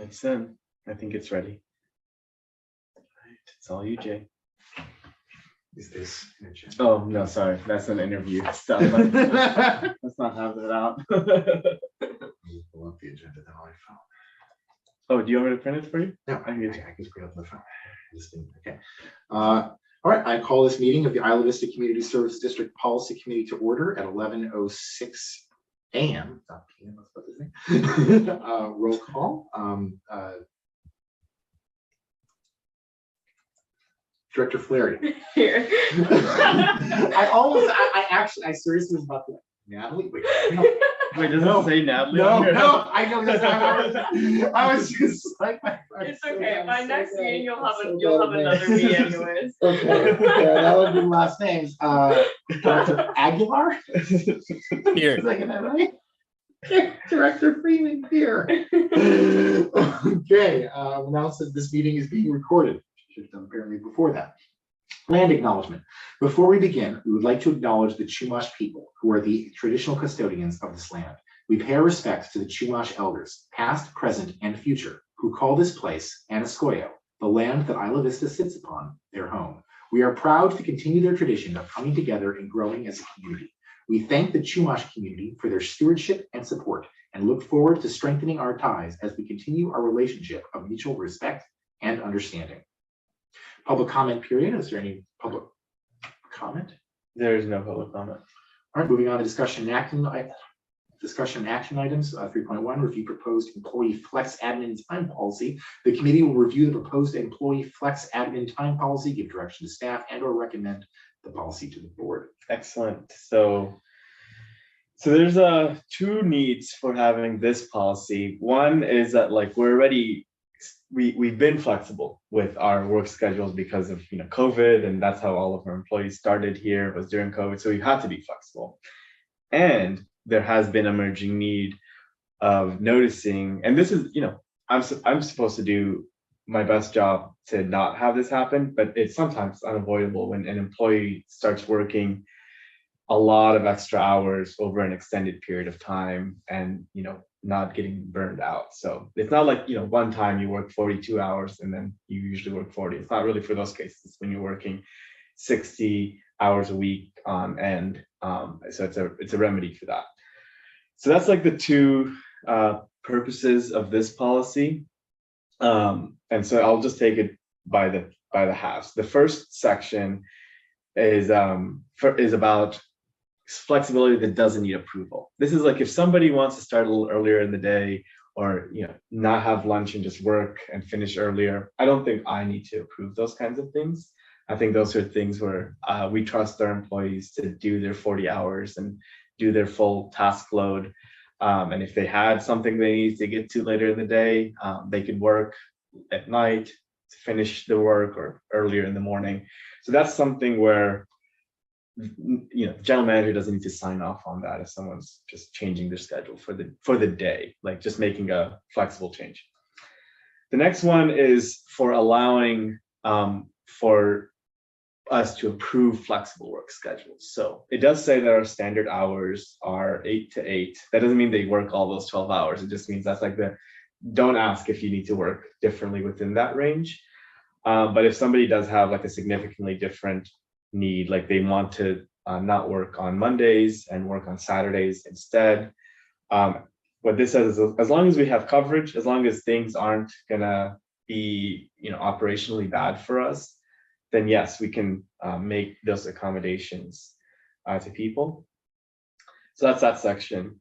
Excellent. I think it's ready. All right, it's all you, Jay. Is this an agenda? Oh, no, sorry. That's an interview stuff. Let's not have that out. I'll pull up the agenda then on my phone. Oh, do you want me to print it for you? No, I can get I can bring up my phone. Okay. All right, I call this meeting of the Isla Vista Community Service District Policy Committee to order at 11:06 a.m. Not p.m. I was about to say. Roll call. Director Flaherty. Here. I seriously was about to. Natalie, wait. No. Wait, does No. it say Natalie? No, on here? no, I know this. I was just like, It's okay. By next meeting, you'll have another me anyways. Okay, that would be last names. Director Aguilar? Here. Did I get that right? Director Freeman here. Okay, announce that this meeting is being recorded. Should have done apparently before that. Land acknowledgement. Before we begin, we would like to acknowledge the Chumash people, who are the traditional custodians of this land. We pay our respects to the Chumash elders, past, present, and future, who call this place Anaskoyo, the land that Isla Vista sits upon, their home. We are proud to continue their tradition of coming together and growing as a community. We thank the Chumash community for their stewardship and support, and look forward to strengthening our ties as we continue our relationship of mutual respect and understanding. Public comment period. Is there any public comment? There is no public comment. All right, moving on to discussion and action items. 3.1, review proposed employee flex admin time policy. The committee will review the proposed employee flex admin time policy, give direction to staff, and or recommend the policy to the board. Excellent. So there's two needs for having this policy. One is that we've been flexible with our work schedules because of COVID, and that's how all of our employees started here, was during COVID. So we've had to be flexible. And there has been emerging need of noticing, and this is, I'm supposed to do my best job to not have this happen, but it's sometimes unavoidable when an employee starts working a lot of extra hours over an extended period of time and not getting burned out. So it's not like one time you work 42 hours and then you usually work 40. It's not really for those cases when you're working 60 hours a week on end. So it's a remedy for that. So that's like the two purposes of this policy. And so I'll just take it by the halves. The first section is about flexibility that doesn't need approval. This is like if somebody wants to start a little earlier in the day, or not have lunch and just work and finish earlier. I don't think I need to approve those kinds of things. I think those are things where we trust our employees to do their 40 hours and do their full task load. And if they had something they need to get to later in the day, they could work at night to finish the work or earlier in the morning. So that's something where general manager doesn't need to sign off on that if someone's just changing their schedule for the day, like just making a flexible change. The next one is for allowing for us to approve flexible work schedules. So it does say that our standard hours are 8 to 8. That doesn't mean they work all those 12 hours. It just means that's like don't ask if you need to work differently within that range. But if somebody does have like a significantly different need, like they want to not work on Mondays and work on Saturdays instead, what this says is as long as we have coverage, as long as things aren't gonna be operationally bad for us, then yes, we can make those accommodations to people. So that's that section.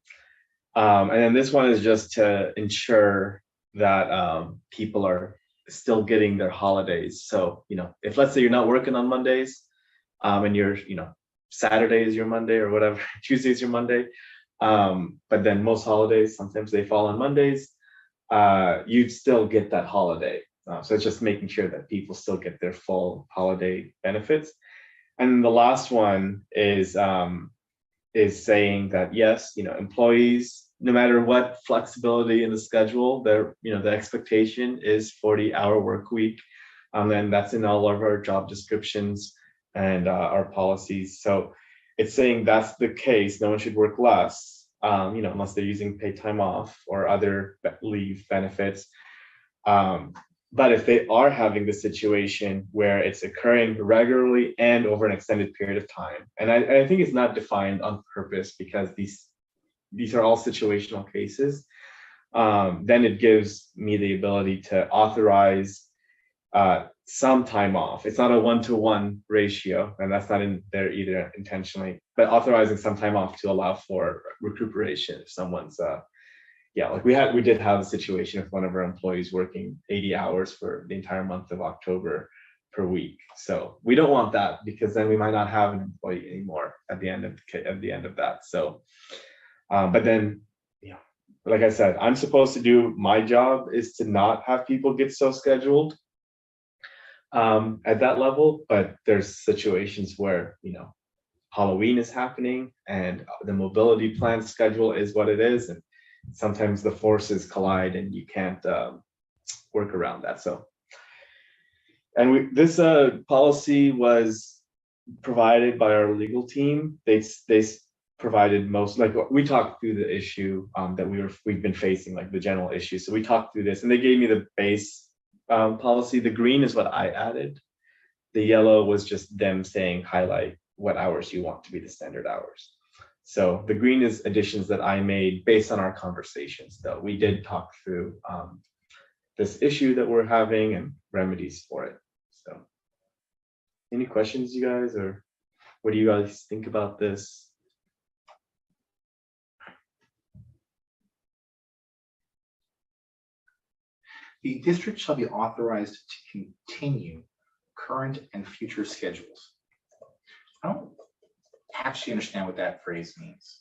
And then this one is just to ensure that people are still getting their holidays. So if let's say you're not working on Mondays, and you're Saturday is your Monday or whatever, Tuesday is your Monday, but then most holidays, sometimes they fall on Mondays, you'd still get that holiday. So it's just making sure that people still get their full holiday benefits. And the last one is saying that yes, employees, no matter what flexibility in the schedule, the expectation is 40-hour work week, and that's in all of our job descriptions and our policies. So it's saying that's the case. No one should work less, unless they're using paid time off or other leave benefits. But if they are having the situation where it's occurring regularly and over an extended period of time, and I think it's not defined on purpose because these are all situational cases, then it gives me the ability to authorize some time off. It's not a 1-to-1 ratio, and that's not in there either intentionally, but authorizing some time off to allow for recuperation if someone's we did have a situation with one of our employees working 80 hours for the entire month of October per week. So we don't want that, because then we might not have an employee anymore at the end of that. So but then, like I said, I'm supposed to do, my job is to not have people get so scheduled at that level, but there's situations where Halloween is happening and the mobility plan schedule is what it is, and sometimes the forces collide and you can't work around that. So, and this policy was provided by our legal team. They provided most, like, we talked through the issue that we've been facing, like the general issue. So we talked through this, and they gave me the base policy. The green is what I added. The yellow was just them saying highlight what hours you want to be the standard hours. So the green is additions that I made based on our conversations, though. We did talk through this issue that we're having and remedies for it. So any questions, you guys, or what do you guys think about this? The district shall be authorized to continue current and future schedules. I don't actually understand what that phrase means.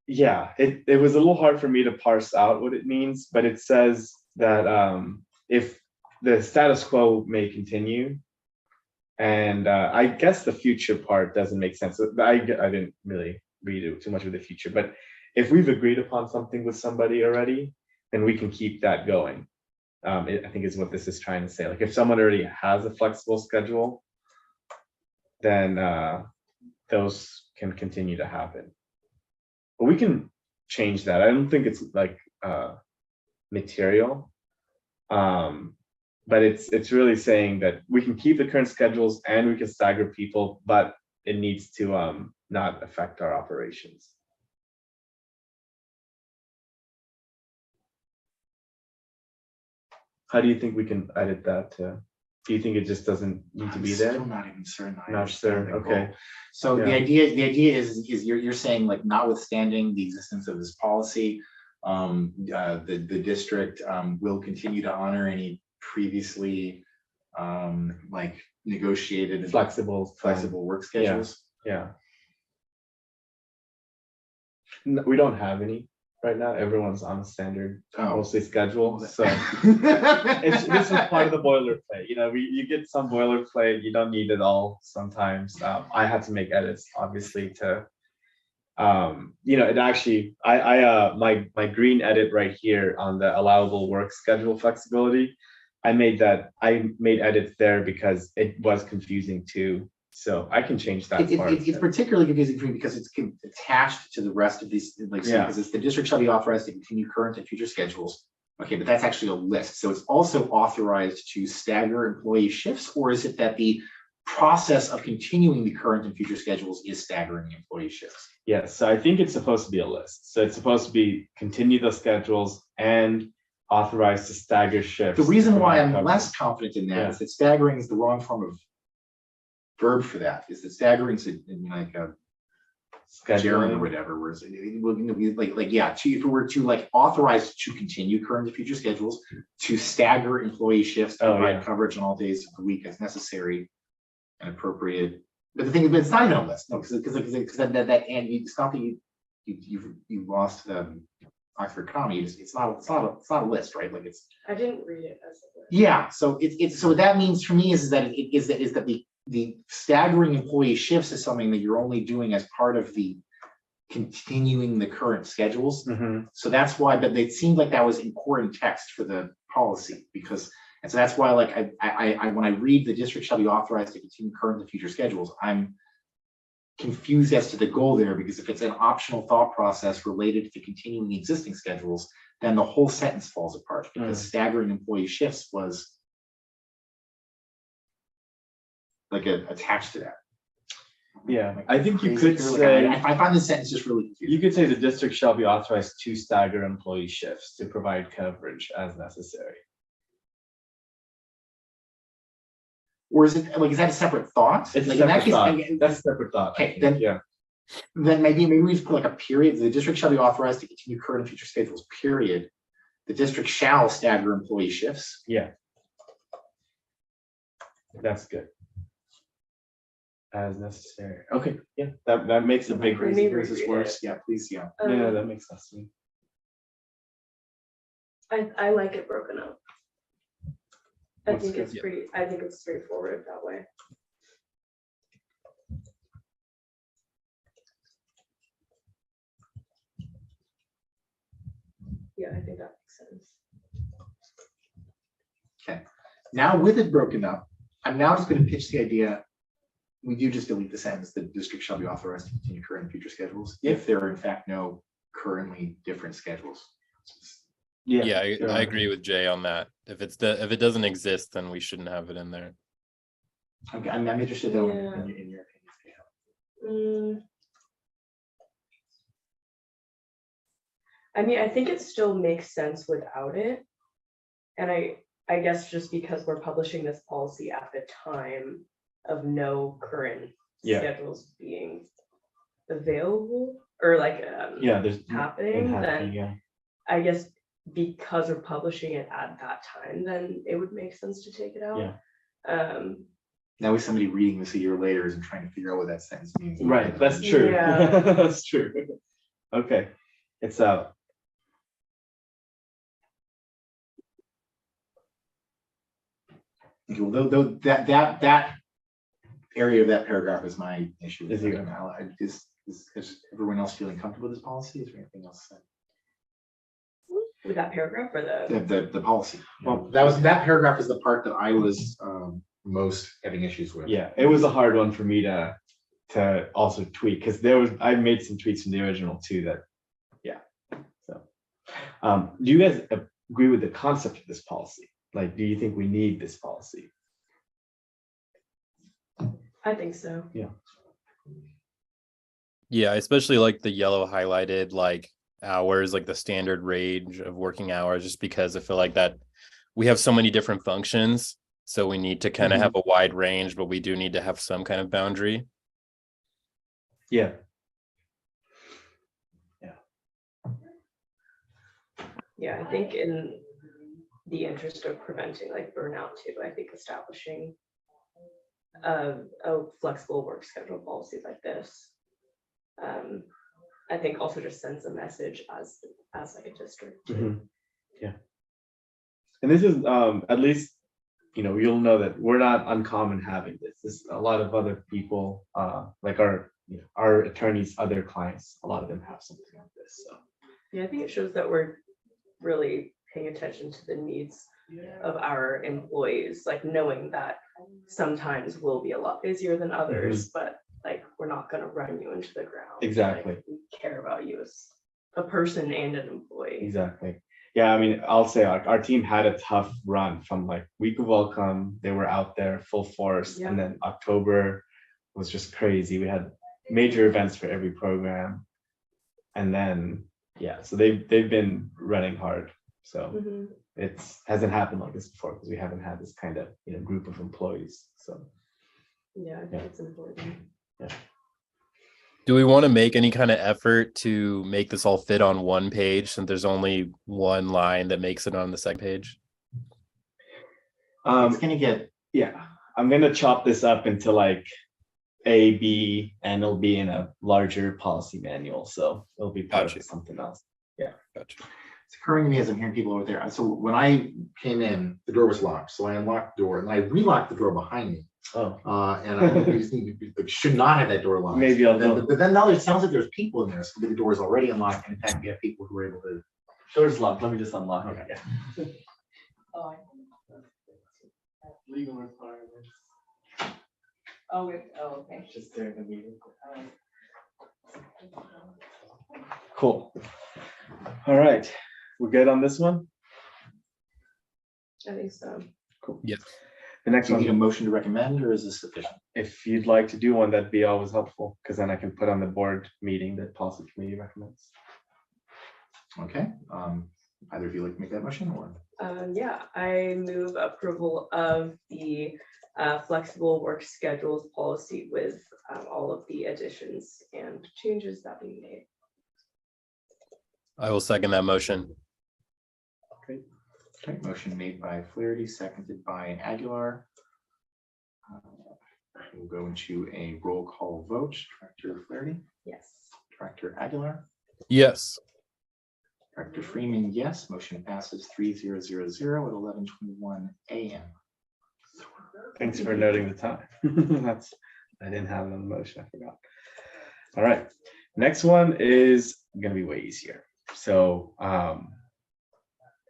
Yeah, it was a little hard for me to parse out what it means, but it says that if the status quo may continue, and I guess the future part doesn't make sense. I didn't really read too much of the future, but if we've agreed upon something with somebody already, then we can keep that going. I think is what this is trying to say. Like, if someone already has a flexible schedule, then those can continue to happen. But we can change that. I don't think it's like material. But it's really saying that we can keep the current schedules and we can stagger people, but it needs to not affect our operations. How do you think we can edit that? Do you think it just doesn't need to be there? I'm not even certain. Not sure. Okay. So the idea is you're saying, like, notwithstanding the existence of this policy, the district will continue to honor any previously like negotiated flexible work schedules. Yeah. No, we don't have any right now. Everyone's on a standard, mostly schedule. So this is part of the boilerplate. You get some boilerplate. You don't need it all sometimes. I had to make edits, obviously, to it actually, my green edit right here on the allowable work schedule flexibility, I made edits there because it was confusing too. So I can change that part. It's particularly confusing for me because it's attached to the rest of these, because it's the district shall be authorized to continue current and future schedules. Okay, but that's actually a list. So it's also authorized to stagger employee shifts, or is it that the process of continuing the current and future schedules is staggering employee shifts? Yes, so I think it's supposed to be a list. So it's supposed to be continue the schedules and authorized to stagger shifts. The reason why I'm less confident in that is that staggering is the wrong form of verb for that. Is that staggering is like a scheduling or whatever, whereas if it were to like authorize to continue current and future schedules, to stagger employee shifts, to provide coverage on all days of the week as necessary and appropriate. But the thing is, it's not even a list. No, because that and it's not that you lost Oxford Comedy. It's not a list, right? Like I didn't read it as a list. Yeah. So so what that means for me is that the staggering employee shifts is something that you're only doing as part of the continuing the current schedules. Mm-hmm. So that's why, but it seemed like that was important text for the policy and so that's why, like, I when I read the district shall be authorized to continue current and future schedules, I'm confused as to the goal there, because if it's an optional thought process related to continuing the existing schedules, then the whole sentence falls apart, because staggering employee shifts was like attached to that. Yeah, I think you Crazy could here, like, say, I find this sentence just really confusing. you could say the district shall be authorized to stagger employee shifts to provide coverage as necessary. Or is it like, is that a separate thought? It's a Like, in that separate case, thought. That's a separate thought. I Okay, think, then- yeah. then maybe we just put like a period. The district shall be authorized to continue current and future schedules, period. The district shall stagger employee shifts. Yeah. That's good. As necessary. Okay, yeah, that makes a big. Let me This is reread worse. Yeah, please, yeah. Yeah, that makes sense to me. I like it broken up. I That's think good. it's pretty, I think it's straightforward that way. Yeah, I think that makes sense. Now with it broken up, I'm now just going to pitch the idea. We do just delete the sentence, the district shall be authorized to continue current and future schedules if there are in fact no currently different schedules. Yeah, sure. I agree with Jay on that. If if it doesn't exist, then we shouldn't have it in there. Okay, I'm interested though Yeah. in your opinion. I mean, I think it still makes sense without it. And I guess just because we're publishing this policy at the time of no current Yeah. schedules being available or like Yeah, there's happening, then yeah. I guess because we're publishing it at that time, then it would make sense to take it out. Yeah. Now with somebody reading this a year later and trying to figure out what that sentence means. Right, that's true. Yeah. That's true. Okay, it's out. Okay, well, though that area of that paragraph is my issue. Is your- Is everyone else feeling comfortable with this policy? Is there anything else? With that paragraph or the The policy. Well, that paragraph is the part that I was most having issues with. Yeah, it was a hard one for me to also tweak, because I made some tweaks from the original too that, yeah. So, do you guys agree with the concept of this policy? Like, do you think we need this policy? I think so. Yeah, I especially like the yellow highlighted like hours, like the standard range of working hours, just because I feel like that we have so many different functions. So we need to kind of have a wide range, but we do need to have some kind of boundary. Yeah. Yeah, I think in the interest of preventing like burnout too, I think establishing a flexible work schedule policy like this, I think also just sends a message as like a district. Yeah. And this is at least, you'll know that we're not uncommon having this. This a lot of other people, like our attorneys, other clients, a lot of them have something like this. So Yeah, I think it shows that we're really paying attention to the needs of our employees, like knowing that sometimes we'll be a lot busier than others, but like we're not going to run you into the ground. Exactly. Like, we care about you as a person and an employee. exactly. Yeah, I mean, I'll say like our team had a tough run from like week of welcome. They were out there full force, Yeah. and then October was just crazy. We had major events for every program, and then so they've been running hard. So Mhm. it hasn't happened like this before because we haven't had this kind of group of employees. So Yeah, I think it's important. Do we want to make any kind of effort to make this all fit on one page since there's only one line that makes it on the second page? It's gonna get I'm gonna chop this up into like A, B, and it'll be in a larger policy manual. So it'll be part Gotcha. of something else. Gotcha. it's occurring to me as I'm hearing people over there. So when I came in, the door was locked. So I unlocked the door and I relocked the door behind me. Oh, And I think we just need to should not have that door locked. Maybe I'll But then now it sounds like there's people in there. So maybe the door is already unlocked. And in fact, we have people who are able to. door's locked. Let me just unlock it. Okay. Legal requirements. Oh, okay. Just during the meeting. Cool. All right, we're good on this one? I think so. Cool. Yes. The next Do you need a one, motion to recommend, or is this sufficient? if you'd like to do one, that'd be always helpful, because then I can put on the board meeting that policy committee recommends. Okay, either of you like to make that motion, or? Yeah, I move approval of the flexible work schedules policy with all of the additions and changes that we made. I will second that motion. Okay, motion made by Flaherty, seconded by Aguilar. We'll go into a roll call vote. Director Flaherty, Yes. Director Aguilar, Yes. Director Freeman, yes. Motion passes 3000 at 11:21 a.m. Thanks for noting the time. That's, I didn't have it on the motion, I forgot. All right, next one is gonna be way easier. So,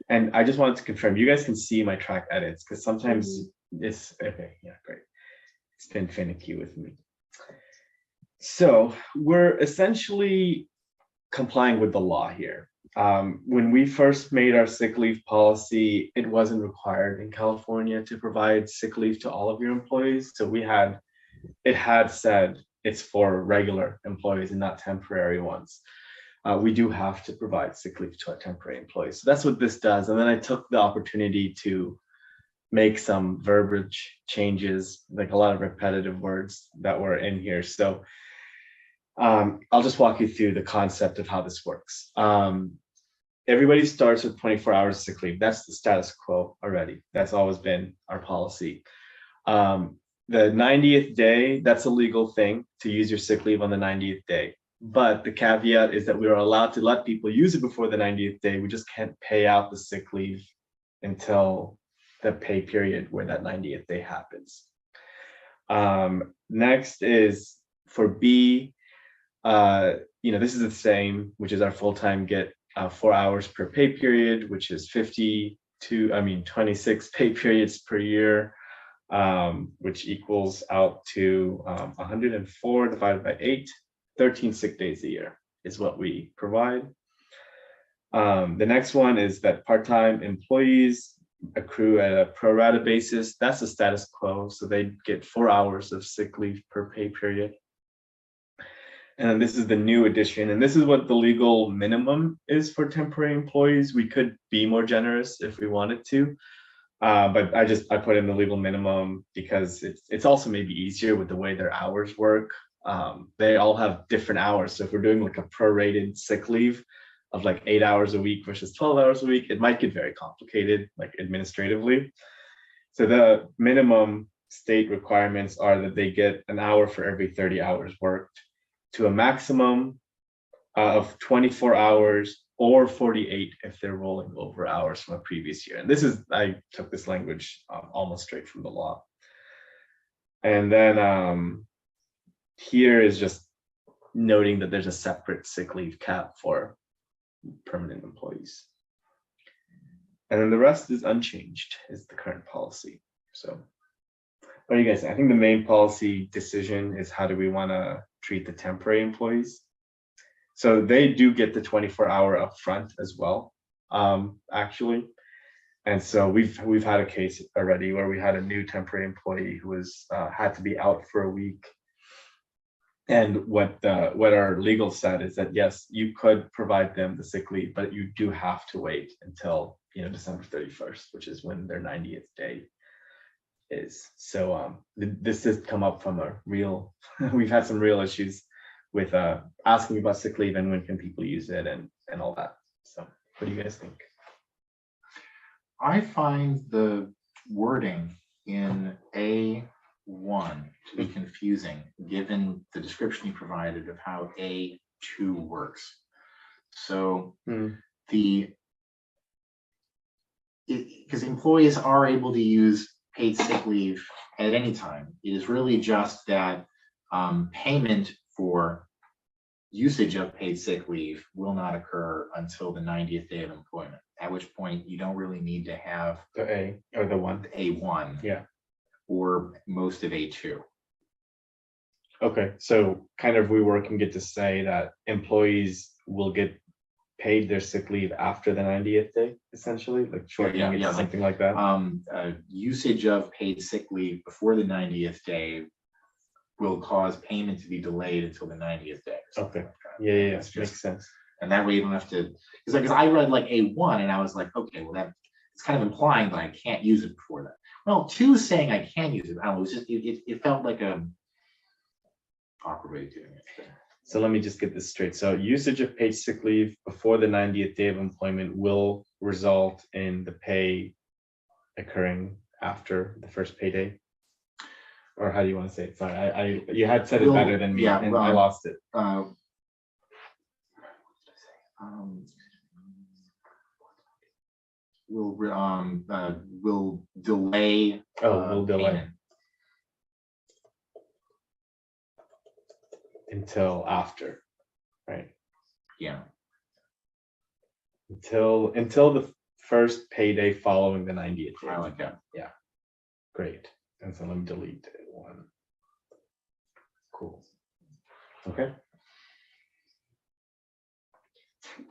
and I just wanted to confirm, you guys can see my track edits, because sometimes it's, okay, yeah, great. It's been finicky with me. So we're essentially complying with the law here. When we first made our sick leave policy, it wasn't required in California to provide sick leave to all of your employees. So it had said it's for regular employees and not temporary ones. We do have to provide sick leave to our temporary employees. So that's what this does. And then I took the opportunity to make some verbiage changes, like a lot of repetitive words that were in here. So I'll just walk you through the concept of how this works. Everybody starts with 24 hours sick leave. That's the status quo already. That's always been our policy. The 90th day, that's a legal thing to use your sick leave on the 90th day. But the caveat is that we are allowed to let people use it before the 90th day. We just can't pay out the sick leave until the pay period where that 90th day happens. Next is for B, this is the same, which is our full-time get 4 hours per pay period, which is 26 pay periods per year, which equals out to 104 divided by 8, 13 sick days a year is what we provide. The next one is that part-time employees accrue at a pro rata basis. That's the status quo. So they get 4 hours of sick leave per pay period. And then this is the new addition. And this is what the legal minimum is for temporary employees. We could be more generous if we wanted to. But I put in the legal minimum because it's also maybe easier with the way their hours work. They all have different hours. So if we're doing like a prorated sick leave of like 8 hours a week versus 12 hours a week, it might get very complicated, like administratively. So the minimum state requirements are that they get an hour for every 30 hours worked, to a maximum of 24 hours or 48 if they're rolling over hours from a previous year. And this is, I took this language almost straight from the law. And then here is just noting that there's a separate sick leave cap for permanent employees. And then the rest is unchanged, is the current policy. So what do you guys think? I think the main policy decision is how do we want to treat the temporary employees? So they do get the 24-hour upfront as well, actually. And so we've had a case already where we had a new temporary employee who was had to be out for a week. And what our legal said is that yes, you could provide them the sick leave, but you do have to wait until December 31st, which is when their 90th day is. So this has come up from a real, we've had some real issues with asking about sick leave and when can people use it and all that. So what do you guys think? I find the wording in A1 to be confusing, given the description you provided of how A2 works. So because employees are able to use paid sick leave at any time, it is really just that payment for usage of paid sick leave will not occur until the 90th day of employment, at which point you don't really need to have The A or the one. A1 Yeah. or most of A2. Okay, so kind of reworking it to say that employees will get paid their sick leave after the 90th day, essentially, like shortening it yeah, to like, something like that. Usage of paid sick leave before the 90th day will cause payment to be delayed until the 90th day. or something Okay. like that. Yeah, yeah, It's makes just, sense. and that way you don't have to, because I read like A1 and I was like, okay, well, that it's kind of implying that I can't use it before that. Well, 2 is saying I can use it. I don't know, it was just, it felt like a awkward way of doing it. So let me just get this straight. So usage of paid sick leave before the 90th day of employment will result in the pay occurring after the first payday? Or how do you want to say it? Sorry, you had said it better than me, yeah, and I lost it. Will delay. Will delay. Payment. Until after, right? Yeah. Until the first payday following the 90th day. I like that. Yeah. Great. And so let me delete one. Cool. Okay.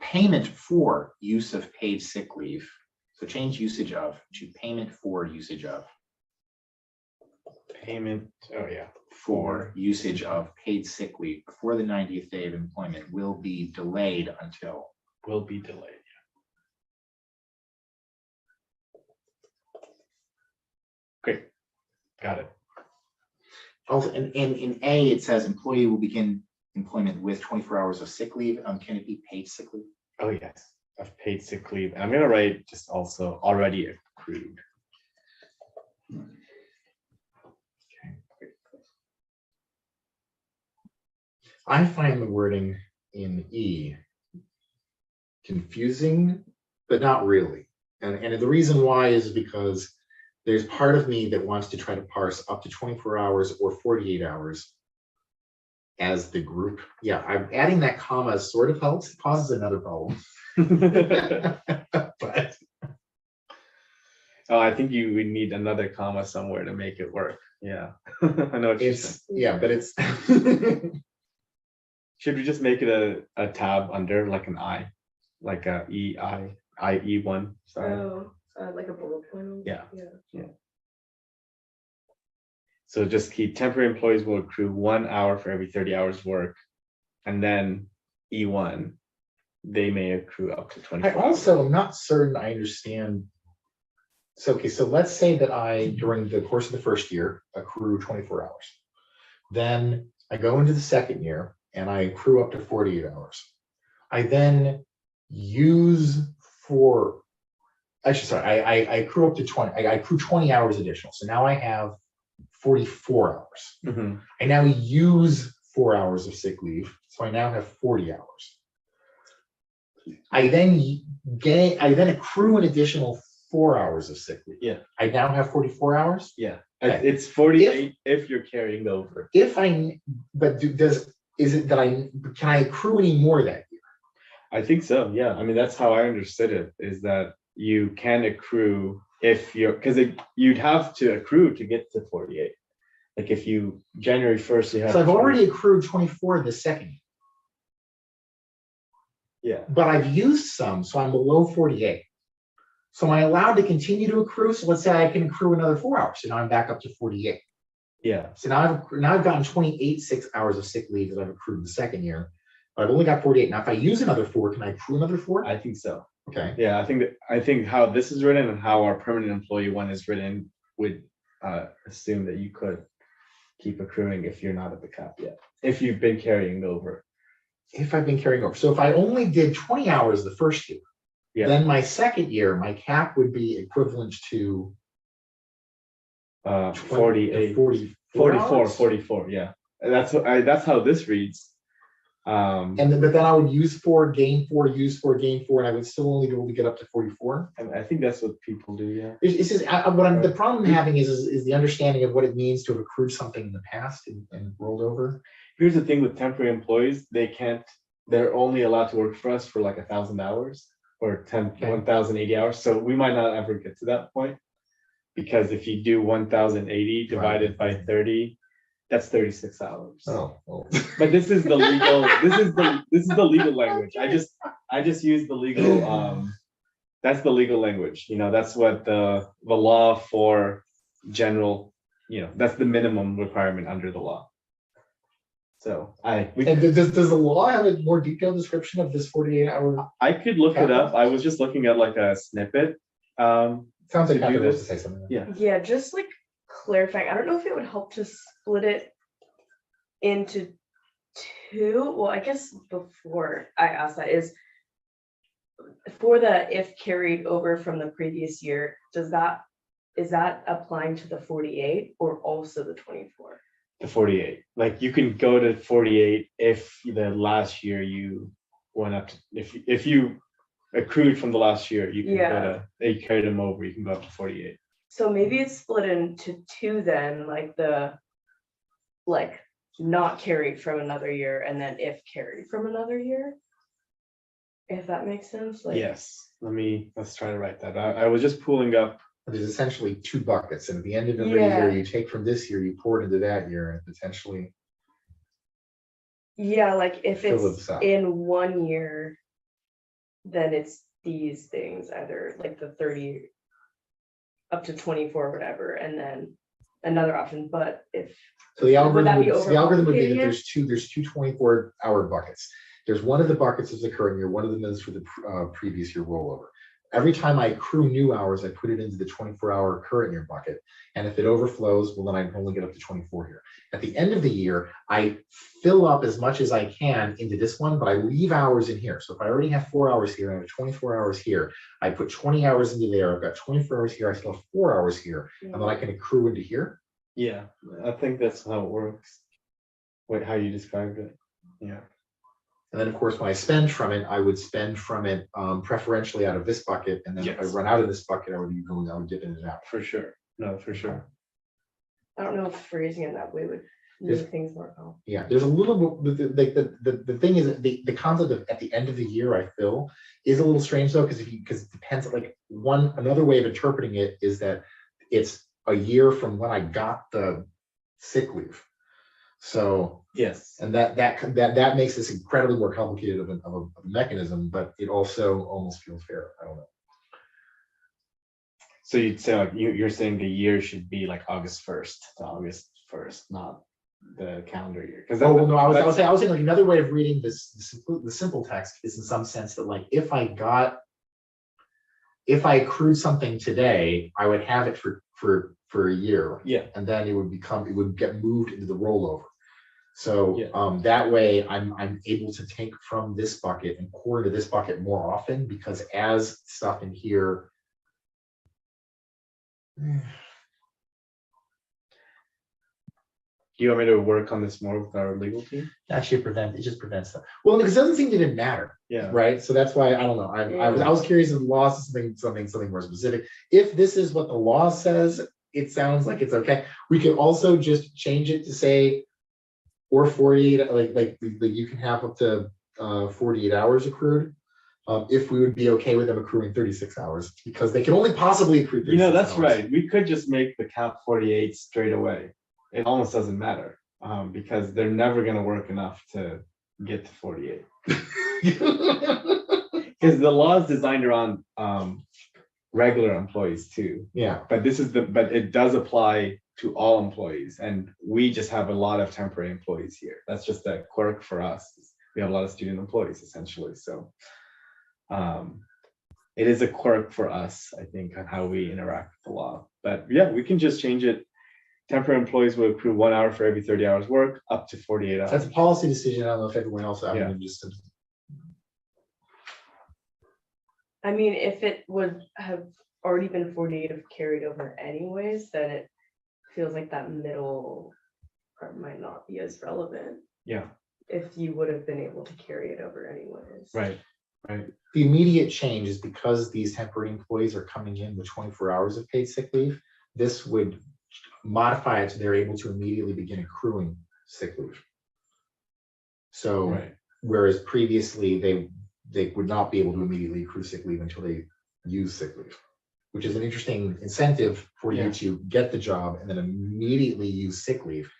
Payment for use of paid sick leave. So change usage of to payment for usage of. Payment, oh yeah. For usage of paid sick leave before the 90th day of employment will be delayed until. Will be delayed. Great. Got it. Also, in A, it says employee will begin employment with 24 hours of sick leave. Can it be paid sick leave? Oh, yes. Of paid sick leave. And I'm going to write just also already accrued. I find the wording in E confusing, but not really. And the reason why is because there's part of me that wants to try to parse up to 24 hours or 48 hours as the group. Yeah, I'm adding that comma sort of helps. It causes another problem. But oh, I think you would need another comma somewhere to make it work. Yeah. I know what you're saying. yeah, but it's Should we just make it a tab under like an I, like a IE1? Sorry. Oh, like a bullet point. Yeah. Yeah. So just keep temporary employees will accrue 1 hour for every 30 hours work, and then E1, they may accrue up to 24 I also am not certain I understand. So, okay, so let's say that I, during the course of the first year, accrue 24 hours. Then I go into the second year and I accrue up to 48 hours. I then use for, actually, sorry, I accrue up to 20, I accrue 20 hours additional. So now I have 44 hours. Mhm. I now use 4 hours of sick leave. So I now have 40 hours. I then accrue an additional 4 hours of sick leave. Yeah. I now have 44 hours. Yeah. Okay. It's 48 if you're carrying over. If I, but is it that can I accrue any more that year? I think so. Yeah. I mean, that's how I understood it, is that you can accrue if you're, because you'd have to accrue to get to 48. Like if you, January 1st, you have. So I've already accrued 24 the second, Yeah. but I've used some, so I'm below 48. So am I allowed to continue to accrue? So let's say I can accrue another 4 hours. So now I'm back up to 48. Yeah. So now I've gotten 28 6 hours of sick leave that I've accrued the second year, but I've only got 48. Now, if I use another 4, can I accrue another 4? I think so. Okay. Yeah. I think how this is written and how our permanent employee one is written would assume that you could keep accruing if you're not at the cap yet, if you've been carrying over. If I've been carrying over. So if I only did 20 hours the first year, Yeah. then my second year, my cap would be equivalent to 48, 44. 44. Yeah. And that's how this reads. But then I would use 4, gain 4, use 4, gain 4, and I would still only be able to get up to 44. And I think that's what people do. Yeah. It's just the problem I'm having is the understanding of what it means to have accrued something in the past and rolled over. Here's the thing with temporary employees, they're only allowed to work for us for like 1,000 hours or 1,080 hours. So we might not ever get to that point, because if you do 1,080 divided by 30, That's 36 hours. Oh, well. But this is the legal, this is the legal language. I just use the legal, that's the legal language, that's what the law for general, that's the minimum requirement under the law. So And does the law have a more detailed description of this 48-hour? I could look it up. I was just looking at like a snippet. Sounds like to do Catherine wants to this. say something. Yeah. Yeah, just like clarifying, I don't know if it would help to split it into two. Well, I guess before I ask that is for the if carried over from the previous year, is that applying to the 48 or also the 24? The 48. Like you can go to 48 if the last year you went up to, if you accrued from the last year, you can go to, they carried them over, you can go up to 48. So maybe it's split into two then, like not carried from another year and then if carried from another year. If that makes sense. Like, Yes. Let's try to write that. I was just pulling up. There's essentially two buckets, and at the end of every year, you take from this year, you pour it into that year, and potentially. Yeah, like if fill it's it up. in 1 year, then it's these things, either like the 30 up to 24, whatever, and then another option. But if So the Would that algorithm would be that overcomplicating there's two 24-hour buckets. There's one of the buckets is the current year, one of them is for the previous year rollover. Every time I accrue new hours, I put it into the 24-hour current year bucket. And if it overflows, well, then I only get up to 24 here. At the end of the year, I fill up as much as I can into this one, but I leave hours in here. So if I already have 4 hours here, I have 24 hours here. I put 20 hours into there. I've got 24 hours here. I still have 4 hours here. And then I can accrue into here. Yeah, I think that's how it works. Wait, how you described it. Yeah. And then, of course, when I spend from it, I would spend from it preferentially out of this bucket. And then if I Yes. run out of this bucket, I would dip in and out. For sure. No, for sure. I don't know if phrasing it that way would make things more helpful. Yeah, there's a little bit, the thing is, the concept of at the end of the year I fill is a little strange though, because it depends, like another way of interpreting it is that it's a year from when I got the sick leave. So, Yes. and that makes this incredibly more complicated of a mechanism, but it also almost feels fair. I don't know. So you'd say like you're saying the year should be like August 1st to August 1st, not the calendar year. Because Oh, well, no, I was saying like another way of reading this, the simple text is in some sense that like if I accrued something today, I would have it for a year. Yeah. And then it would get moved into the rollover. So Yeah. that way I'm able to take from this bucket and pour into this bucket more often, because as stuff in here. Do you want me to work on this more with our legal team? Actually it just prevents stuff. Well, because it doesn't seem to matter. Yeah. Right. So that's why I don't know. I was curious if the law is something more specific. If this is what the law says, it sounds like it's okay. We could also just change it to say, or 48, like you can have up to 48 hours accrued. If we would be okay with them accruing 36 hours, because they can only possibly accrue 36 That's hours. right. We could just make the cap 48 straight away. It almost doesn't matter because they're never going to work enough to get to 48. Because the law is designed around regular employees too. Yeah. But it does apply to all employees, and we just have a lot of temporary employees here. That's just a quirk for us. We have a lot of student employees essentially. So it is a quirk for us, I think, on how we interact with the law. But yeah, we can just change it. Temporary employees will accrue 1 hour for every 30 hours work, up to 48 hours. That's a policy decision. I don't know if everyone else. Yeah. I mean, if it would have already been 48 of carried over anyways, then it feels like that middle part might not be as relevant. Yeah. If you would have been able to carry it over anyways. Right. Right. The immediate change is because these temporary employees are coming in with 24 hours of paid sick leave. This would modify it so they're able to immediately begin accruing sick leave. So Right. whereas previously they would not be able to immediately accrue sick leave until they use sick leave, which is an interesting incentive for Yeah. you to get the job and then immediately use sick leave.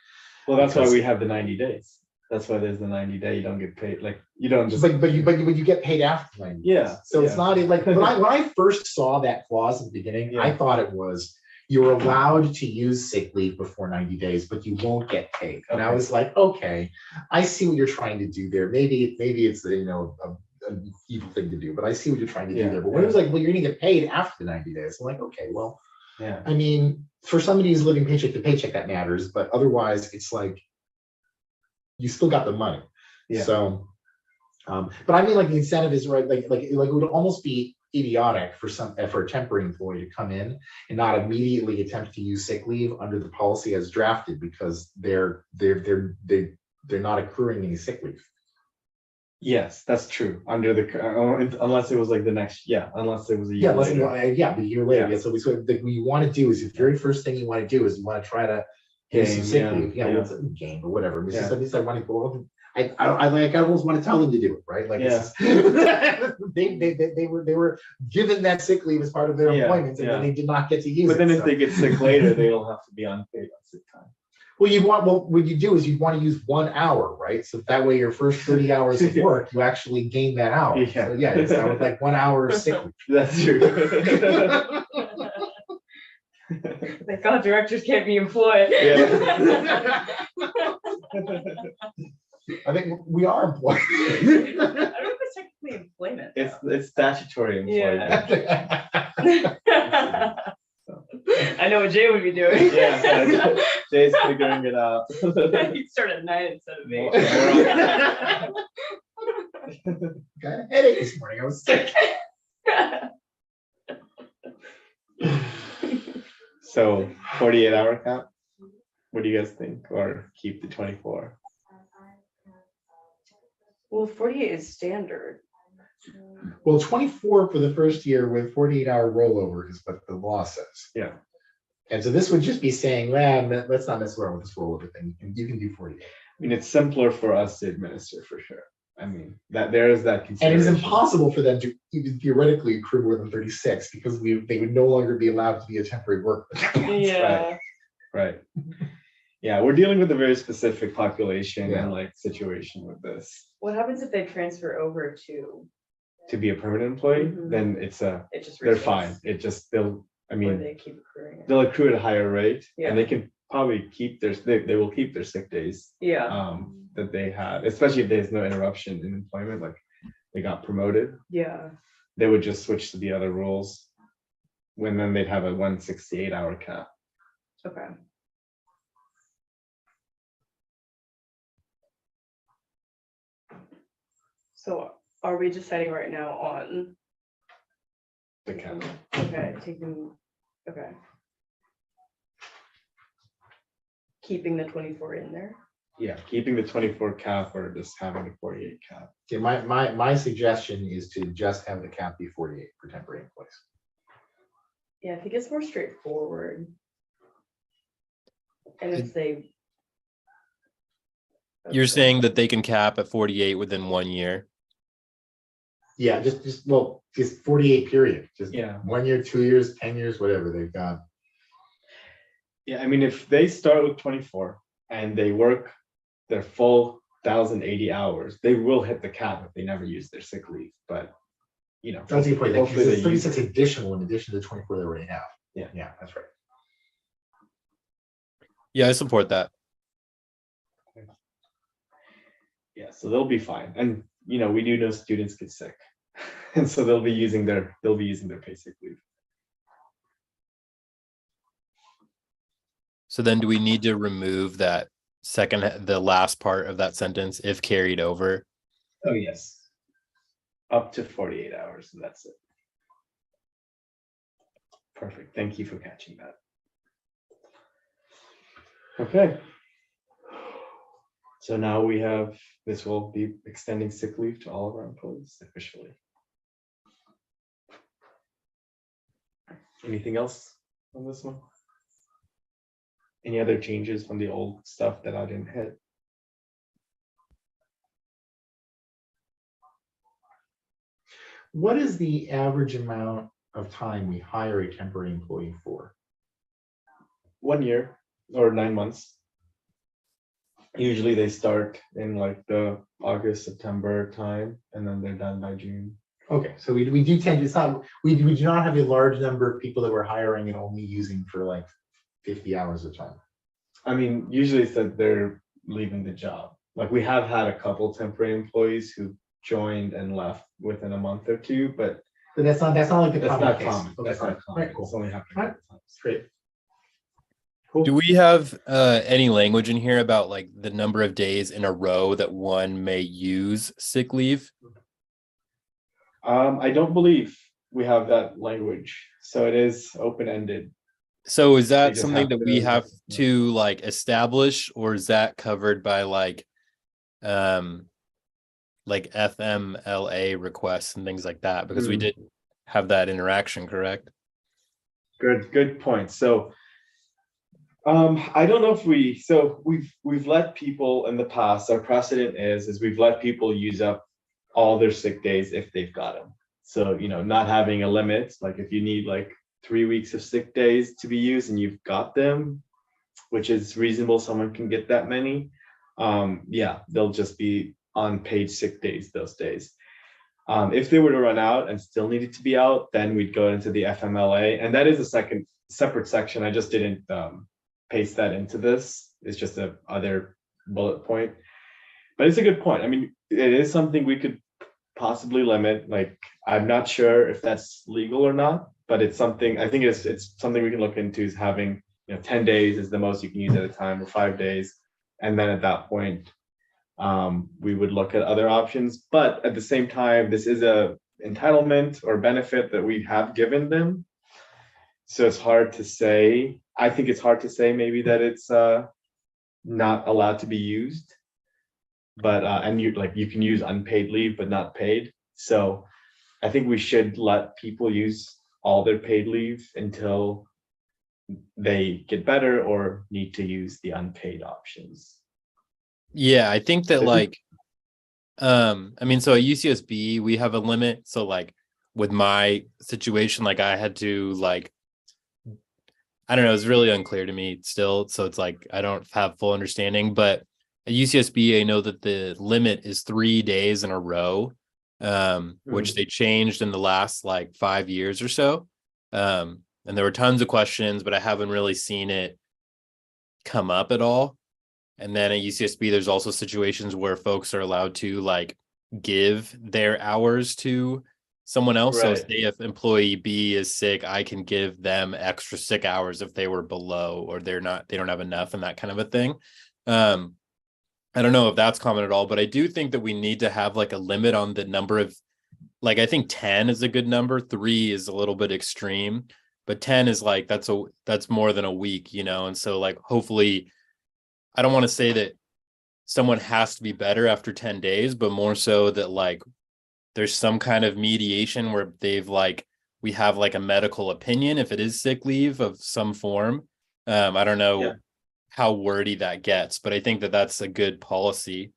Well, that's why Because- we have the 90 days. That's why there's the 90-day. You don't get paid. Like you don't just. But you get paid after 90 days. Yeah, So it's yeah. not like when I first saw that clause at the beginning, I Yeah. thought it was you're allowed to use sick leave before 90 days, but you won't get paid. And I Okay. was like, okay, I see what you're trying to do there. Maybe it's an evil thing to do, but I see what you're trying to do Yeah, there. But when it was like, well, you're gonna get paid after the 90 days, I'm like, okay, well, Yeah. I mean, for somebody who's living paycheck to paycheck, that matters, but otherwise, it's like you still got the money. Yeah. So, but I mean, like the incentive is right. Like it would almost be idiotic for a temporary employee to come in and not immediately attempt to use sick leave under the policy as drafted because they're not accruing any sick leave. Yes, that's true. Under the unless it was like the next, unless it was a year Yeah, later. the year later. Yeah. Yeah. So what you want to do is the very first thing you want to do is you want to try to use some Game, sick yeah, leave. Yeah, yeah. well, it's a game or whatever. It's just Yeah. at least I want to go. I almost want to tell them to do it, right? Like Yeah. they were given that sick leave as part of their Yeah, employment, and then yeah. they did not get to use it. But then if so. they get sick later, they don't have to be unpaid on sick time. Well, what you do is you want to use 1 hour, right? So that way your first 30 hours of work, you actually gain that hour. Yeah. So yeah, it's with like 1 hour of sick leave. That's true. Thank God directors can't be employed. Yeah. I think we are employed. I don't know if it's technically employment. It's statutory employment. Yeah. I know what Jay would be doing. Yeah, Jay's figuring it out. He'd start at 9 instead of 8. Got a headache this morning. I was sick. So 48-hour cap. What do you guys think? Or keep the 24? Well, 48 is standard. Well, 24 for the first year with 48-hour rollover is what the law says. Yeah. And so this would just be saying, well, let's not mess around with this rollover thing. You can do 48. I mean, it's simpler for us to administer for sure. I mean, that there is that And it is consideration. impossible for them to even theoretically accrue more than 36 because they would no longer be allowed to be a temporary worker. Yeah. Right. Yeah, we're dealing with a very specific population Yeah. and like situation with this. What happens if they transfer over To be a permanent employee, Mhm. then it just they're resets, fine. It just or I mean, they keep accruing it? they'll accrue at a higher rate, Yeah. and they can probably keep they will keep their sick days Yeah. that they had, especially if there's no interruption in employment, like they got promoted, Yeah. they would just switch to the other rules. When then they'd have a 168-hour cap. Okay. So are we deciding right now on? The cap. Okay, okay. Keeping the 24 in there? Yeah, keeping the 24 cap or just having the 48 cap. Okay, my suggestion is to just have the cap be 48 for temporary employees. Yeah, I think it's more straightforward. And if they. You're saying that they can cap at 48 within 1 year. Yeah, just 48 period. Just Yeah. 1 year, 2 years, 10 years, whatever they've got. Yeah, I mean, if they start with 24 and they work their full 1,080 hours, they will hit the cap if they never use their sick leave. But That's the point. hopefully they It's use 36 additional in addition to the 24 they already have. Yeah. Yeah, that's right. Yeah, I support that. Yeah, so they'll be fine. And we do know students get sick. And so they'll be using their paid sick leave. So then do we need to remove that the last part of that sentence, if carried over? Oh yes. Up to 48 hours, and that's it. Perfect. Thank you for catching that. Okay. So now this will be extending sick leave to all of our employees officially. Anything else on this one? Any other changes from the old stuff that I didn't hit? What is the average amount of time we hire a temporary employee for? 1 year or 9 months. Usually they start in like the August, September time, and then they're done by June. Okay, so we do tend, it's not, we do not have a large number of people that we're hiring and only using for like 50 hours a time. I mean, usually it's that they're leaving the job. Like we have had a couple temporary employees who joined and left within a month or two, but But that's not like the that's common not case. common. Okay, That's fine. not common. Right, cool. It's only happening a Right. couple times. Great. Cool. Do we have any language in here about like the number of days in a row that one may use sick leave? I don't believe we have that language, so it is open-ended. So is They that just something have that we to- have to like establish, or is that covered by like FMLA requests and things like that? Because we Hmm. did have that interaction, correct? Good point. So I don't know if we've let people in the past, our precedent is we've let people use up all their sick days if they've got them. So, not having a limit, like if you need like 3 weeks of sick days to be used and you've got them, which is reasonable, someone can get that many. Yeah, they'll just be on paid sick days those days. If they were to run out and still needed to be out, then we'd go into the FMLA, and that is a second separate section. I just didn't paste that into this. It's just a other bullet point, but it's a good point. I mean, it is something we could possibly limit. Like, I'm not sure if that's legal or not, but it's something I think it's something we can look into, is having 10 days is the most you can use at a time, or 5 days, and then at that point we would look at other options. But at the same time, this is a entitlement or benefit that we have given them, so it's hard to say. I think it's hard to say maybe that it's not allowed to be used, but and you can use unpaid leave but not paid. So I think we should let people use all their paid leave until they get better or need to use the unpaid options. Yeah, I think that So I think- I mean, so at UCSB we have a limit. So like with my situation, like I had to like, I don't know, it's really unclear to me still. So it's like I don't have full understanding, but at UCSB I know that the limit is 3 days in a row, which they changed in the last like 5 years or so. And there were tons of questions, but I haven't really seen it come up at all. And then at UCSB, there's also situations where folks are allowed to like give their hours to someone else. So Right. say if employee B is sick, I can give them extra sick hours if they were below or they don't have enough, and that kind of a thing. I don't know if that's common at all, but I do think that we need to have like a limit on the number of, like, I think 10 is a good number. 3 is a little bit extreme, but 10 is like, that's more than a week, And so like, hopefully, I don't want to say that someone has to be better after 10 days, but more so that like there's some kind of mediation where we have like a medical opinion if it is sick leave of some form. I don't know Yeah. how wordy that gets, but I think that that's a good policy.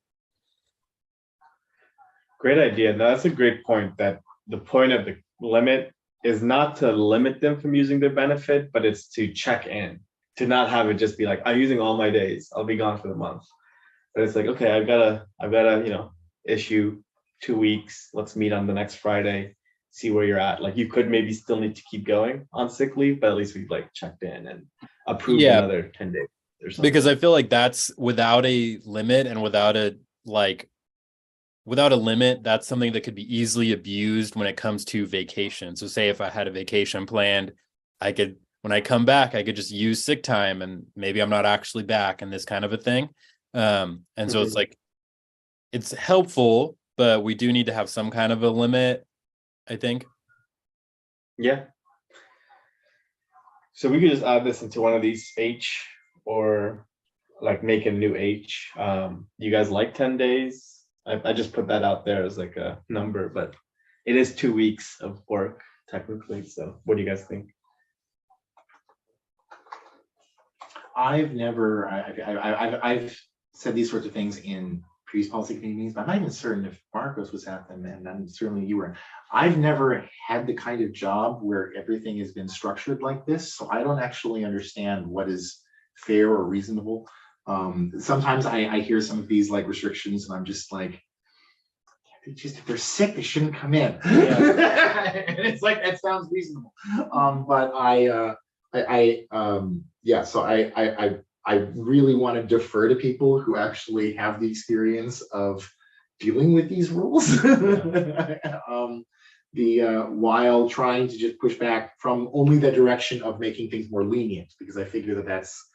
Great idea. No, that's a great point, that the point of the limit is not to limit them from using their benefit, but it's to check in, to not have it just be like, I'm using all my days, I'll be gone for the month. But it's like, okay, I've got to, issue 2 weeks. Let's meet on the next Friday, see where you're at. Like, you could maybe still need to keep going on sick leave, but at least we've like checked in and approved another 10 days or something. Because I feel like that's without a limit and without a limit, that's something that could be easily abused when it comes to vacation. So say if I had a vacation planned, when I come back, I could just use sick time and maybe I'm not actually back, and this kind of a thing. And so it's like, it's helpful, but we do need to have some kind of a limit, I think. Yeah. So we could just add this into one of these H, or like make a new H. You guys like 10 days? I just put that out there as like a number, but it is 2 weeks of work technically. So what do you guys think? I've said these sorts of things in previous policy committee meetings, but I'm not even certain if Marcos was at them, and then certainly you were. I've never had the kind of job where everything has been structured like this, so I don't actually understand what is fair or reasonable. Sometimes I hear some of these like restrictions and I'm just like, if they're sick, they shouldn't come in. And it's like, that sounds reasonable. But I really want to defer to people who actually have the experience of dealing with these rules. While trying to just push back from only the direction of making things more lenient, because I figure that that's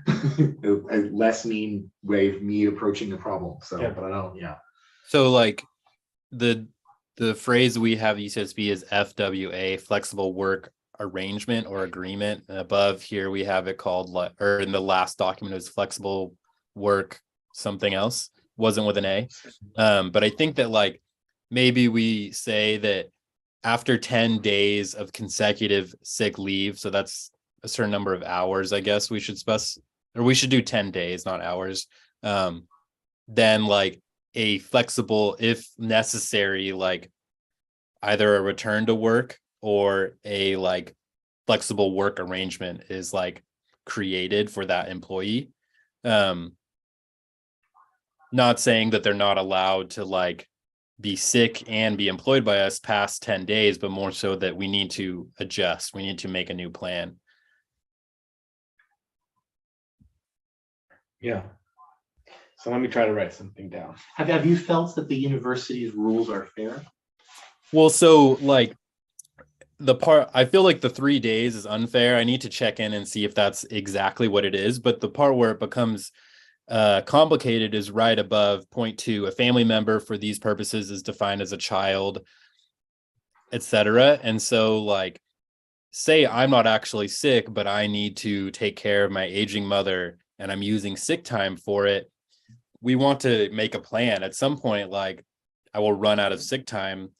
a less mean way of me approaching the problem. So, Yeah. but I don't, yeah. So like the phrase we have UCSB is FWA, flexible work arrangement or agreement. And above here we have it called, or in the last document it was flexible work something else, wasn't with an A. But I think that like maybe we say that after 10 days of consecutive sick leave, so that's a certain number of hours, I guess we should or we should do 10 days, not hours. Then like a flexible, if necessary, like either a return to work or a like flexible work arrangement is like created for that employee. Not saying that they're not allowed to like be sick and be employed by us past 10 days, but more so that we need to adjust. We need to make a new plan. Yeah. So let me try to write something down. Have you felt that the university's rules are fair? Well, so like the part, I feel like the 3 days is unfair. I need to check in and see if that's exactly what it is. But the part where it becomes complicated is right above point 2. A family member for these purposes is defined as a child, etc. And so like, say I'm not actually sick, but I need to take care of my aging mother and I'm using sick time for it. We want to make a plan at some point. Like I will run out of sick time.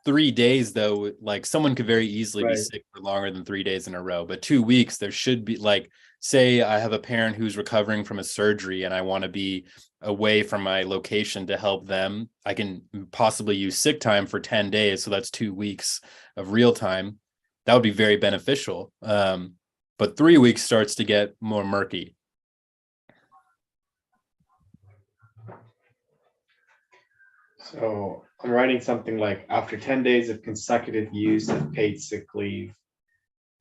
3 days though, like someone could very easily be Right. sick for longer than 3 days in a row, but 2 weeks, there should be like, say I have a parent who's recovering from a surgery and I want to be away from my location to help them. I can possibly use sick time for 10 days. So that's 2 weeks of real time. That would be very beneficial. But 3 weeks starts to get more murky. So I'm writing something like, after 10 days of consecutive use of paid sick leave,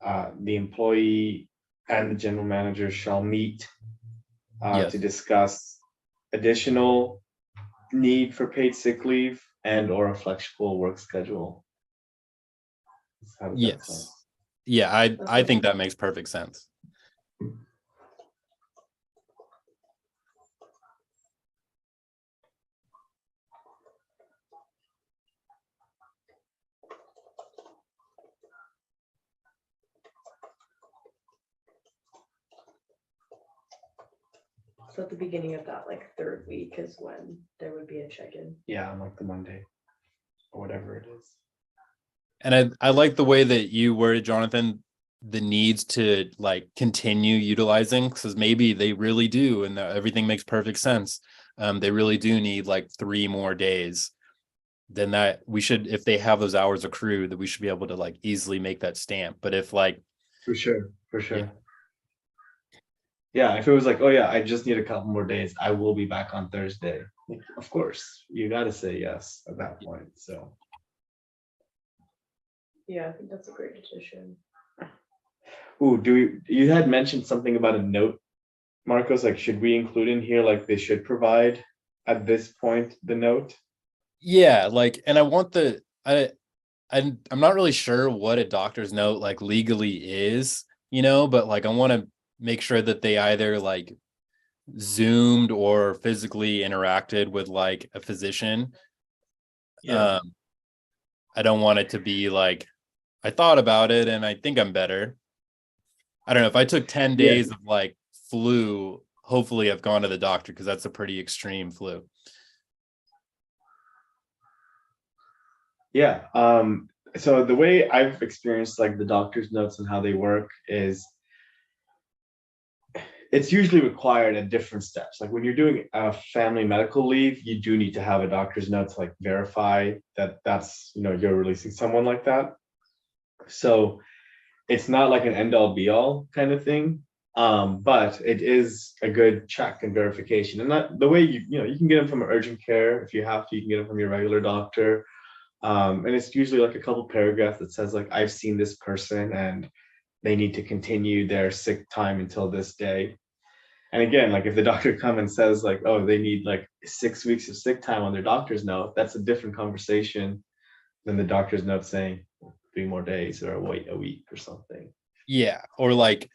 the employee and the general manager shall meet Yes. to discuss additional need for paid sick leave and or a flexible work schedule. How does that sound? Yes. Yeah, I think that makes perfect sense. So at the beginning of that like 3rd week is when there would be a check-in. Yeah, on like the Monday or whatever it is. And I like the way that you worded, Jonathan, the needs to like continue utilizing, because maybe they really do, and everything makes perfect sense. They really do need like 3 more days. Then that we should, if they have those hours accrued, that we should be able to like easily make that stamp. But if like, For sure. Yeah, if it was like, oh yeah, I just need a couple more days, I will be back on Thursday. Like, of course, you got to say yes at that point. So, Yeah, I think that's a great addition. ooh, you had mentioned something about a note, Marcos? Like, should we include in here like they should provide at this point the note? yeah, like, and I want I'm not really sure what a doctor's note like legally is, but like I want to make sure that they either like Zoomed or physically interacted with like a physician. Yeah. I don't want it to be like, I thought about it and I think I'm better. I don't know, if I took 10 days of like flu, hopefully I've gone to the doctor, because that's a pretty extreme flu. Yeah. So the way I've experienced like the doctor's notes and how they work is it's usually required at different steps. Like when you're doing a family medical leave, you do need to have a doctor's note to like verify that that's, you're releasing someone like that. So it's not like an end all be all kind of thing. But it is a good check and verification. And that the way you can get them from urgent care if you have to, you can get them from your regular doctor. And it's usually like a couple paragraphs that says like, I've seen this person and they need to continue their sick time until this day. And again, like if the doctor comes and says like, oh, they need like 6 weeks of sick time on their doctor's note, that's a different conversation than the doctor's note saying 3 more days or wait a week or something. Yeah. Or like,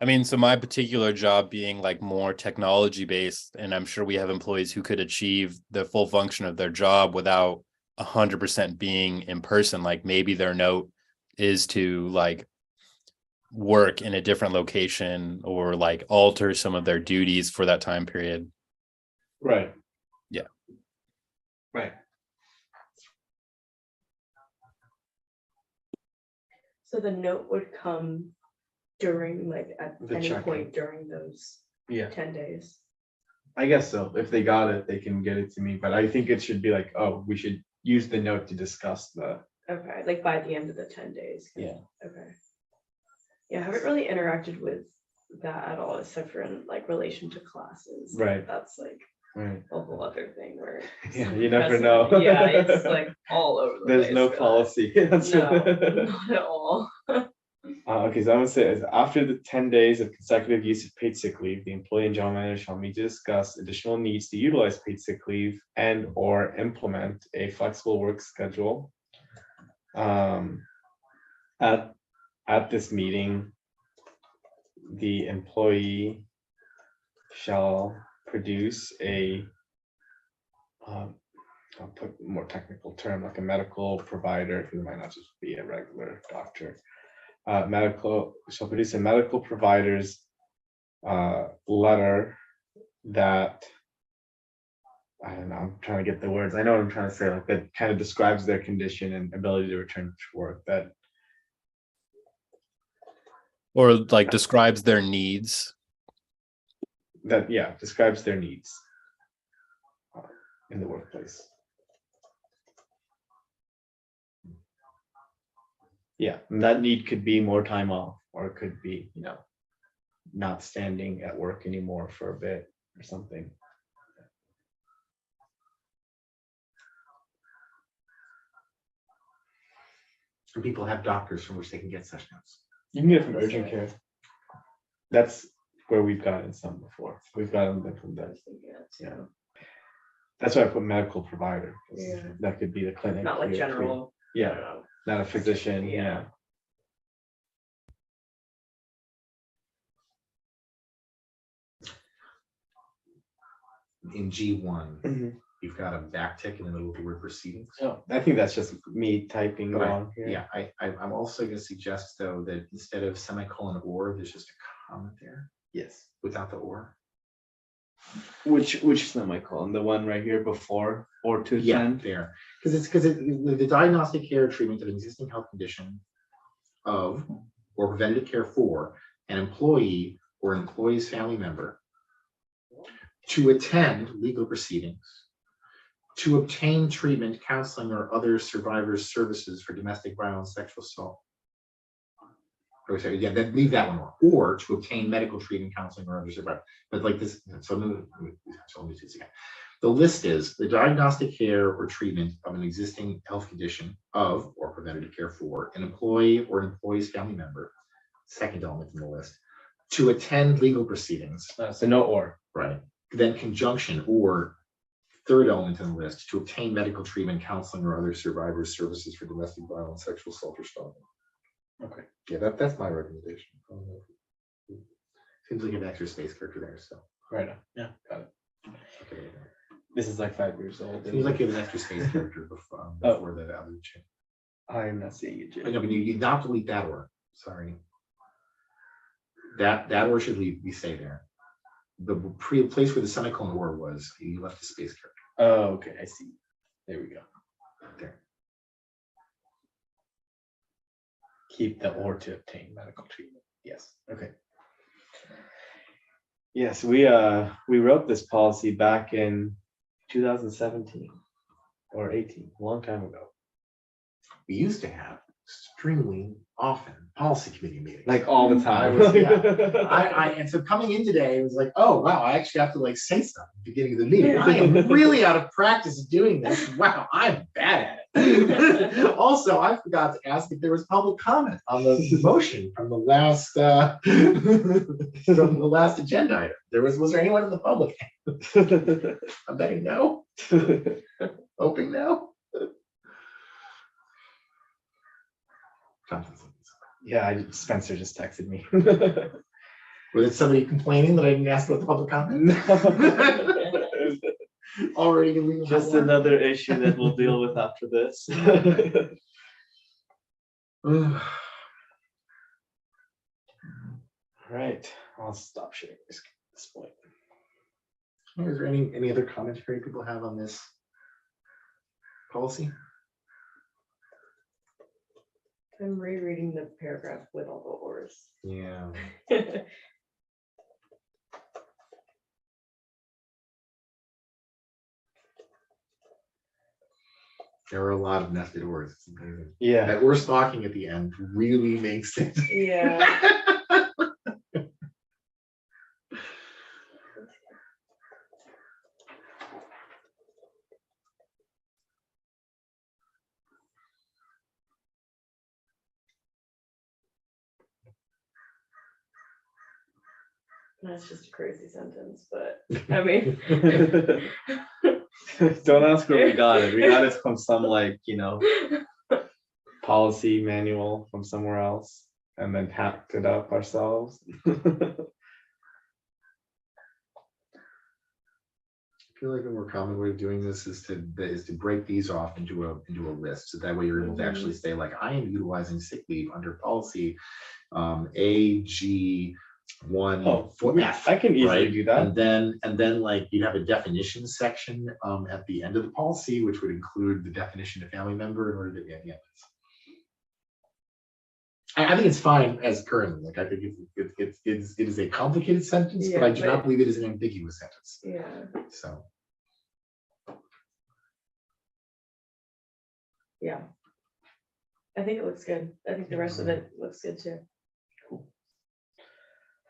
I mean, so my particular job being like more technology based, and I'm sure we have employees who could achieve the full function of their job without 100% being in person. Like maybe their note is to like work in a different location or like alter some of their duties for that time period. Right. Yeah. Right. So the note would come during, like, at The any check-in. point during those Yeah. 10 days. I guess so. If they got it, they can get it to me. But I think it should be like, oh, we should use the note to discuss the. Okay, like by the end of the 10 days. Yeah. Okay. Yeah, I haven't really interacted with that at all, except for in like relation to classes. Right. That's like Right. a whole other thing where. Yeah, some you never president- know. Yeah, it's like all over the place. There's no for that. policy. That's No, not at all. Okay, so I'm gonna say is after the 10 days of consecutive use of paid sick leave, the employee and general manager shall meet to discuss additional needs to utilize paid sick leave and or implement a flexible work schedule. At this meeting, the employee shall produce a I'll put a more technical term like a medical provider, because it might not just be a regular doctor. Shall produce a medical provider's letter that, I don't know, I'm trying to get the words, I know what I'm trying to say, like that kind of describes their condition and ability to return to work, that Or like describes their needs. describes their needs in the workplace. Yeah, and that need could be more time off, or it could be, not standing at work anymore for a bit or something. And people have doctors from which they can get such notes. You can get it from urgent care. That's where we've gotten some before. We've gotten them from that. Yeah. That's why I put medical provider. Yeah. That could be the clinic. Not like here, too. general. Yeah, I don't know. not a physician. Yeah. In G1, Mhm. you've got a backtick in the middle of the word proceedings. Oh, I think that's just me typing But wrong here. Yeah, I'm also going to suggest though that instead of semicolon or, there's just a comma there Yes. without the or. Which semicolon? The one right here before or to Yeah, end? there, because the diagnostic care or treatment of an existing health condition of or preventative care for an employee or an employee's family member to attend legal proceedings, to obtain treatment, counseling, or other survivors' services for domestic violence, sexual assault. Or sorry, yeah, then leave that one or to obtain medical treatment, counseling, or other survivors. But like this, so let me do this again. The list is the diagnostic care or treatment of an existing health condition of or preventative care for an employee or an employee's family member. Second element in the list, to attend legal proceedings, So no or. right? Then conjunction or third element in the list, to obtain medical treatment, counseling, or other survivors' services for domestic violence, sexual assault, or stalking. Okay. Yeah, that's my recommendation. Seems like an extra space character there, so. Right on. Yeah, got it. Okay. This is like 5 years old. Seems like you have an extra space character before the other change. I'm not seeing it, I Jay. know, but you not delete that or, sorry. That or should be stay there. The place where the semicolon or was, you left the space character. Oh, okay, I see. There we go. There. Keep the or to obtain medical treatment. Yes, okay. Yes, we wrote this policy back in 2017 or 18, a long time ago. We used to have extremely often policy committee meetings. Like all the time. And so coming in today, it was like, oh wow, I actually have to like say stuff at the beginning of the meeting. I am really out of practice doing this. Wow, I'm bad at it. Also, I forgot to ask if there was public comment on the motion from the last from the last agenda item. Was there anyone in the public? I'm betting no. Hoping no. Yeah, Spencer just texted me. Was it somebody complaining that I didn't ask about the public comment? Already leaving Just another issue that we'll deal with after this. All right, I'll stop sharing this at this point. Is there any other commentary people have on this policy? I'm rereading the paragraph with all the ors. Yeah. There are a lot of nested ors. It's amazing. Yeah. That we're talking at the end really makes sense. Yeah. That's just a crazy sentence, but I mean. Don't ask where we got it. We got it from some policy manual from somewhere else and then hacked it up ourselves. I feel like a more common way of doing this is to break these off into a list. So that way you're able to actually say like, I am utilizing sick leave under policy AG1 for F. I can easily right? do that. And then like you have a definition section at the end of the policy, which would include the definition of family member in order to get I think it's fine as currently. Like I think it is a complicated sentence, but I do not believe it is an ambiguous sentence. Yeah. So. Yeah. I think it looks good. I think the rest of it looks good too. Cool.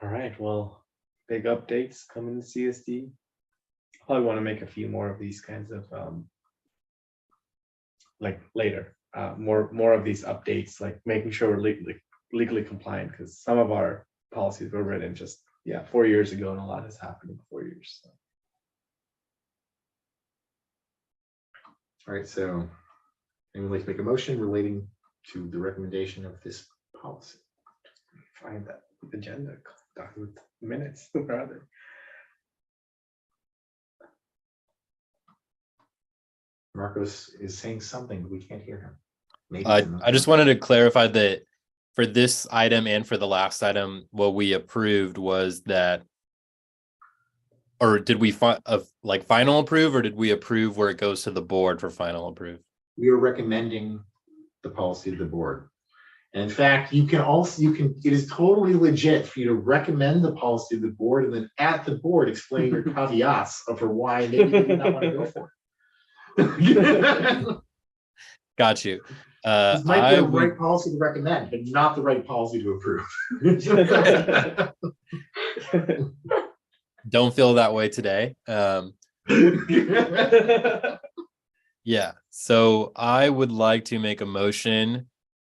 All right. Well, big updates coming to CSD. Probably want to make a few more of these kinds of like later. More of these updates, like making sure we're legally compliant, because some of our policies were written just 4 years ago, and a lot has happened in 4 years. So. All right, so anyone like to make a motion relating to the recommendation of this policy? Find that agenda document minutes rather. Marcos is saying something, but we can't hear him. Maybe I just wanted to clarify that for this item and for the last item, what we approved was that, or did we final approve, or did we approve where it goes to the board for final approve? We are recommending the policy to the board. And in fact, it is totally legit for you to recommend the policy to the board and then at the board explain your caveats for why maybe you do not want to go for it. Got you. This might be the right policy to recommend, but not the right policy to approve. Don't feel that way today. Yeah, so I would like to make a motion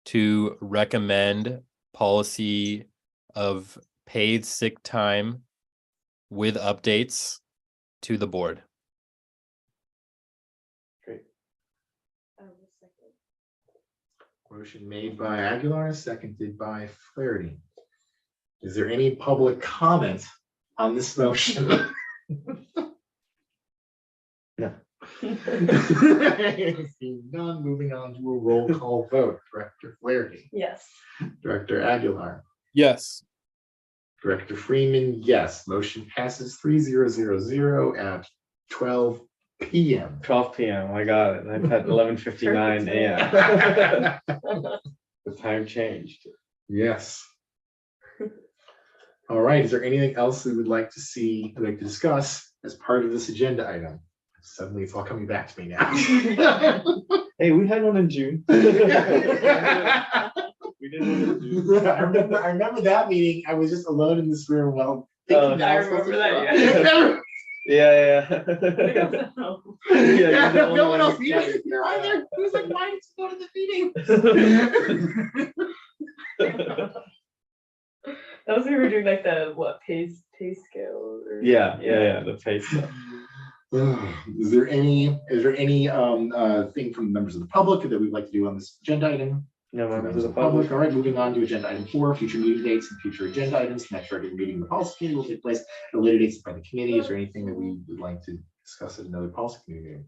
to recommend policy of paid sick time with updates to the board. Motion made by Aguilar, seconded by Flaherty. Is there any public comment on this motion? No. Seeing none, moving on to a roll call vote. Director Flaherty. Yes. Director Aguilar. Yes. Director Freeman, yes. Motion passes 3-0-0-0 at 12 p.m. 12 p.m. I got it. I've had 11:59 a.m. The time changed. Yes. All right. Is there anything else we would like to discuss as part of this agenda item? Suddenly it's all coming back to me now. Hey, we had one in June. We did one in June. I remember that meeting. I was just alone in this room while thinking that I was supposed to remember that, show up. Yeah. Yeah, you're the only no one else who here said it. either. It was like, why did you go to the meeting? That was when we were doing like the pay scale. Or, Yeah, the face stuff. Is there any thing from members of the public that we'd like to do on this agenda item? No For members of the public. All right, moving on to agenda item 4, future meeting dates and future agenda items. Next regular meeting of the policy committee will take place at a later date by the committee. Is there anything that we would like to discuss at another policy committee meeting?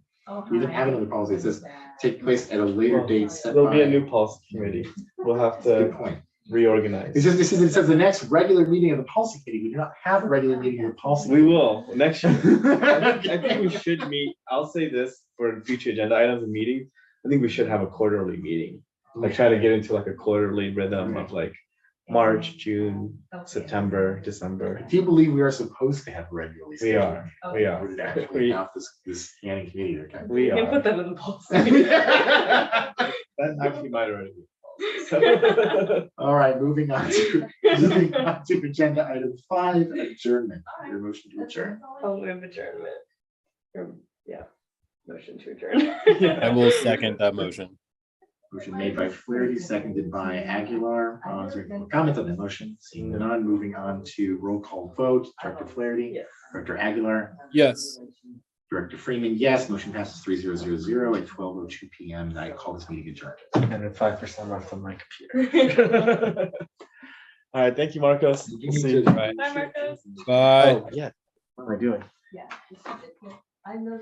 We didn't have another policy. It says take place at a later date. set There'll be a by- new policy committee. We'll have Good to point. reorganize. It's just, it says the next regular meeting of the policy committee. We do not have a regular meeting of the policy. We committee. will next year. I think we should meet. I'll say this for future agenda items and meetings. I think we should have a quarterly meeting. Like try to get into like a quarterly rhythm of like March, June, September, December. Do you believe we are supposed to have regularly? We are. We Or are. did actually have this scanning committee? Okay. We You can put are. that in the policy. That actually might already be. All right, moving on to agenda item 5, adjournment. Your motion to adjourn. I'll move adjournment. Motion to adjourn. I will second that motion. Motion made by Flaherty, seconded by Aguilar. Is there any comments on the motion? Seeing none, moving on to roll call vote. Director Flaherty, Yes. Director Aguilar, Yes. Director Freeman, yes. Motion passes 3000 at 12:02 p.m. And I call this meeting adjourned. And then 5% left on my computer. All right, thank you, Marcos. You We'll need see you. to- Bye, Marcos. Bye. Oh, yeah. What am I doing? Yeah.